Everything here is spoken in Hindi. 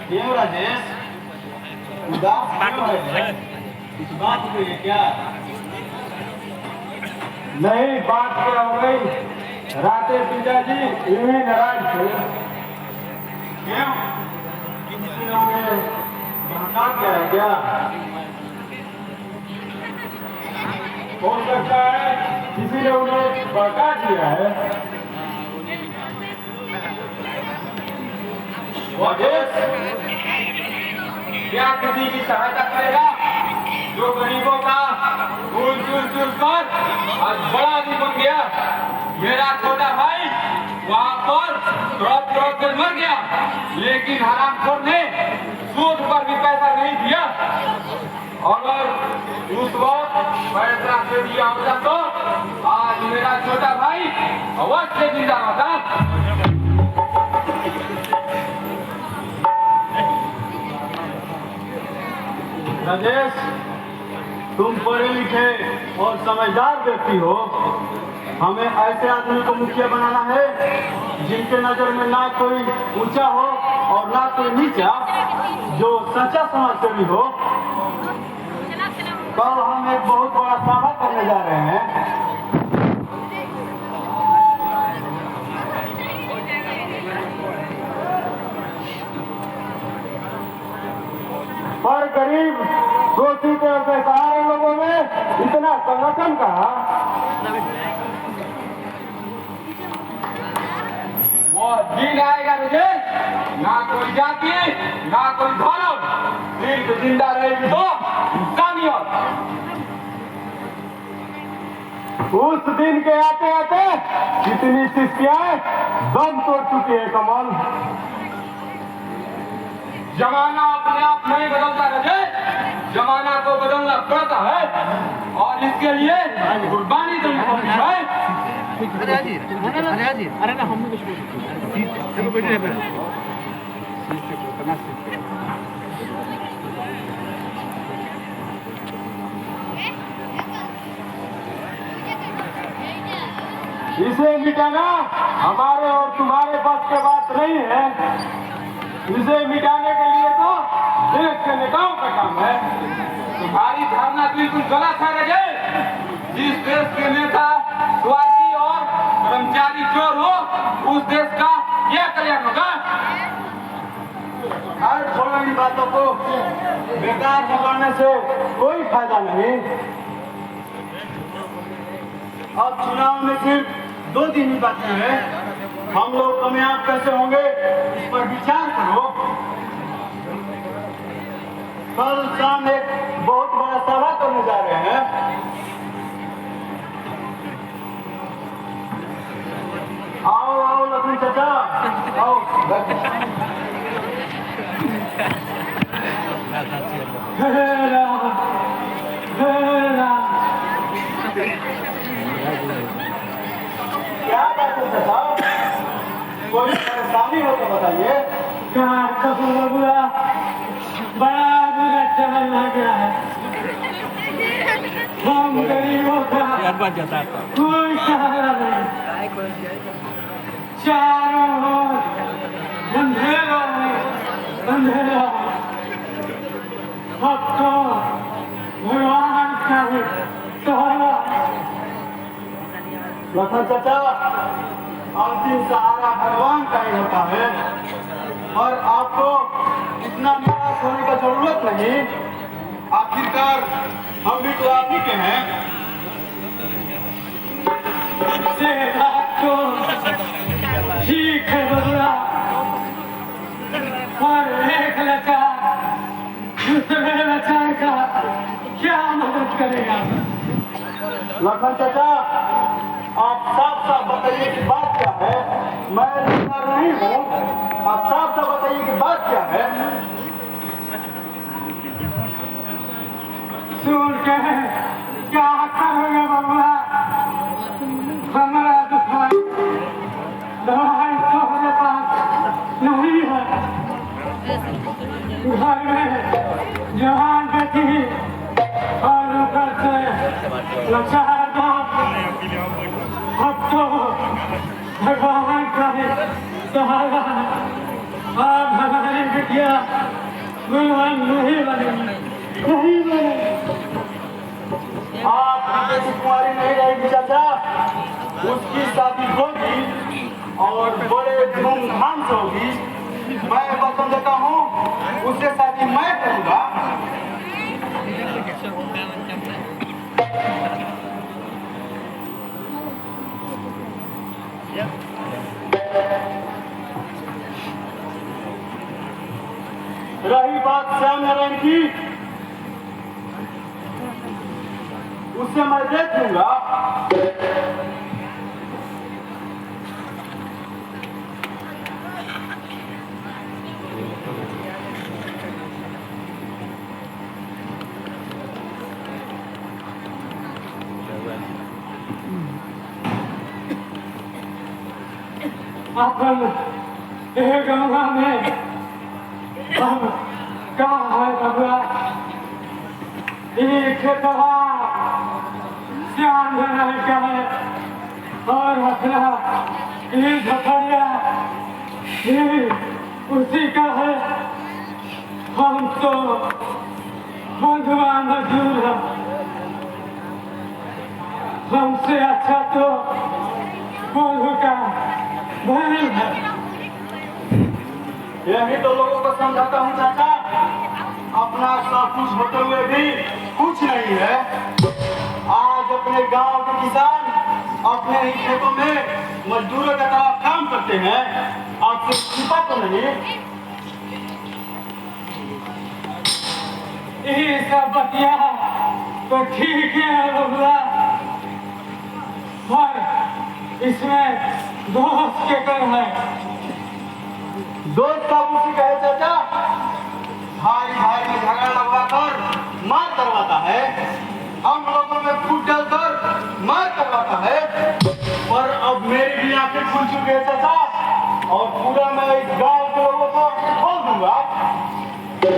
क्यों राजेश, उदास क्यों है? इस बात को ये क्या? नहीं, बात क्या हो गई? राते पिताजी यूं ही नाराज थे। क्यों? किसी ने उन्हें धमका दिया है क्या? हो सकता है किसी ने उन्हें भड़का दिया है। राजेश, क्या किसी की सहायता करेगा जो गरीबों का खून चूस कर आज बड़ा आदमी बन गया? मेरा छोटा भाई वहां पर क्रॉप कर मर गया, लेकिन हरामखोर ने सूद पर भी पैसा नहीं दिया। अगर उस वक्त पैसा दे दिया होता तो आज मेरा छोटा भाई अवश्य जिंदा होता। राजेश, तुम पढ़े लिखे और समझदार व्यक्ति हो। हमें ऐसे आदमी को मुखिया बनाना है जिनके नजर में ना कोई ऊंचा हो और ना कोई नीचा, जो सच्चा समाजसेवी हो। कल हम एक बहुत बड़ा सभा करने जा रहे हैं। पर गरीब, शोषित और बेसहारा लोगों में इतना संगठन कहा। वो दिन आएगा मुझे, ना कोई जाति ना कोई धर्म, सिर्फ जिंदा रहेगी तो इंसानियत। उस दिन के आते आते कितनी शिष्याएं दम तोड़ चुकी है कमल। जमाना अपने आप नहीं बदलता रहे, जमाना को बदलना पड़ता है और इसके लिए कुर्बानी देनी पड़ती है। अरे ना हमने कुछ देखो बैठे रहे इसे मिटाना हमारे और तुम्हारे बस के बात नहीं है। इसे मिटाने के लिए तो देश के नेताओं का काम है। तुम्हारी धारणा बिल्कुल गलत है रजय। जिस देश के नेता स्वार्थी और कर्मचारी चोर हो, उस देश का क्या कल्याण होगा? हर छोड़ो इन बातों को, बेकार पकड़ने से कोई फायदा नहीं। अब चुनाव में सिर्फ 2 दिन ही बाकी है। हम लोग कामयाब कैसे होंगे इस पर विचार करो। कल शाम एक बहुत बड़ा सभा करने जा रहे हैं। आओ आओ लक्ष्मण चाचा, आओ। हे राम, हे राम। क्या बात है चाचा? कोई परेशानी हो तो बताइए। बड़ा बुरा चल लग गया है। हम गरीबों का कोई सहारा नहीं। चारों ओर अंधेरा है, अंधेरा। अब तो भगवान का ही सहारा। लखन चाचा, अंतिम सहारा भगवान का ही होता है और आपको इतना निराश होने का जरूरत नहीं। आखिरकार हम भी तो आप ही के हैं। ठीक है बबुआ, और एक लाचार दूसरे लाचार का क्या मदद करेगा? लखन चाचा, आप साफ साफ बताइए कि बात क्या है। मैं लाचार नहीं हूँ, आप साफ साफ बताइए कि बात क्या है। सुन के क्या करोगे बबुआ? हमारा दवाई तो मेरे पास नहीं है। घर में जवान बेटी और ऊपर से लाचार बाप। अब तो भगवान का ही सहारा। आप हमारी किया दुल्हन नहीं बनेगी, नहीं बनेगी। आप जैसी कुमारी नहीं रहेगी चाचा, उसकी शादी होगी और बड़े धूमधाम से होगी। मैं वचन देता हूँ, उससे शादी मैं करूँगा। रही बात श्याम नारायण की, उससे मैं देख लूंगा। अपन गंगा में हम कहाँ है बबुआ? ये खेतवा श्याम नारायण का है और अपना ये झपड़िया ये उसी का है। हम तो बंधुआ मजदूर हैं, हमसे अच्छा तो बंधु का बहन है। यही तो लोगों को समझाता हूँ चाचा, अपना सब कुछ होते हुए भी कुछ नहीं है। आज अपने गांव के किसान अपने ही खेतों में मजदूरों की तरह काम करते हैं, आपसे छिपा तो नहीं। ये सब बतिया तो ठीक है बबुआ, पर इसमें दोस्त के कर है। दोस्त का उसी कहे चाचा, भाई भाई में झगड़ा लगवा कर मार करवाता है, हम लोगों में फूट डालकर मार करवाता है। पर अब मेरी भी आंखें खुल चुकी है चाचा, और पूरा मैं इस गांव के लोगों को आंखें खोल दूंगा।